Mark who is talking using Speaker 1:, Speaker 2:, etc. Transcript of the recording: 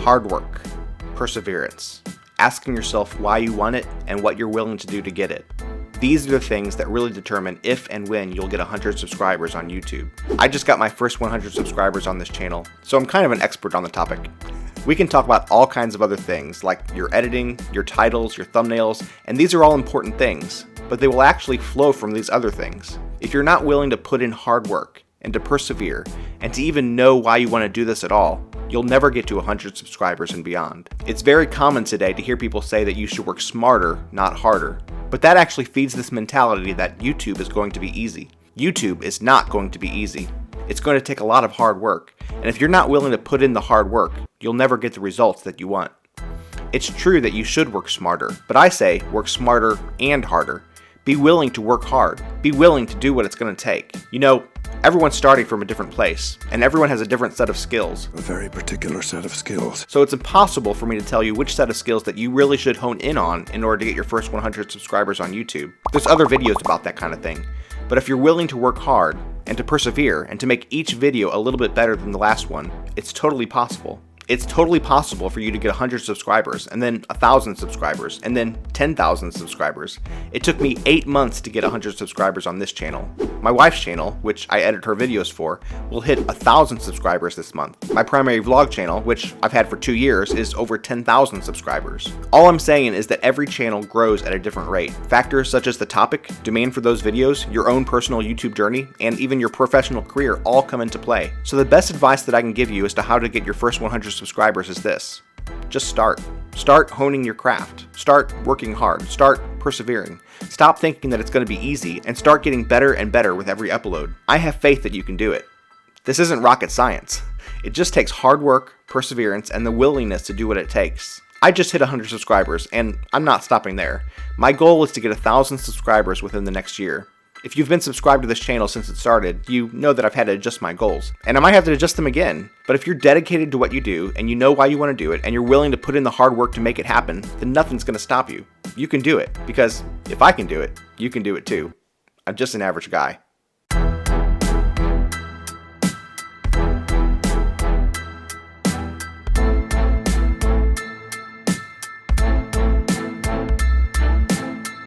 Speaker 1: Hard work, perseverance, asking yourself why you want it and what you're willing to do to get it. These are the things that really determine if and when you'll get 100 subscribers on YouTube. I just got my first 100 subscribers on this channel, so I'm kind of an expert on the topic. We can talk about all kinds of other things, like your editing, your titles, your thumbnails, and these are all important things, but they will actually flow from these other things. If you're not willing to put in hard work, and to persevere, and to even know why you want to do this at all, you'll never get to 100 subscribers and beyond. It's very common today to hear people say that you should work smarter, not harder. But that actually feeds this mentality that YouTube is going to be easy. YouTube is not going to be easy. It's going to take a lot of hard work, and if you're not willing to put in the hard work, you'll never get the results that you want. It's true that you should work smarter, but I say work smarter and harder. Be willing to work hard. Be willing to do what it's going to take. You know, everyone's starting from a different place, and everyone has a different set of skills.
Speaker 2: A very particular set of skills.
Speaker 1: So it's impossible for me to tell you which set of skills that you really should hone in on in order to get your first 100 subscribers on YouTube. There's other videos about that kind of thing. But if you're willing to work hard, and to persevere, and to make each video a little bit better than the last one, it's totally possible. It's totally possible for you to get 100 subscribers, and then 1,000 subscribers, and then 10,000 subscribers. It took me 8 months to get 100 subscribers on this channel. My wife's channel, which I edit her videos for, will hit 1,000 subscribers this month. My primary vlog channel, which I've had for 2 years, is over 10,000 subscribers. All I'm saying is that every channel grows at a different rate. Factors such as the topic, demand for those videos, your own personal YouTube journey, and even your professional career all come into play. So the best advice that I can give you as to how to get your first 100 subscribers is this. Just start. Start honing your craft. Start working hard. Start persevering. Stop thinking that it's going to be easy and start getting better and better with every upload. I have faith that you can do it. This isn't rocket science. It just takes hard work, perseverance, and the willingness to do what it takes. I just hit 100 subscribers and I'm not stopping there. My goal is to get 1,000 subscribers within the next year. If you've been subscribed to this channel since it started, you know that I've had to adjust my goals. And I might have to adjust them again. But if you're dedicated to what you do, and you know why you want to do it, and you're willing to put in the hard work to make it happen, then nothing's going to stop you. You can do it. Because if I can do it, you can do it too. I'm just an average guy.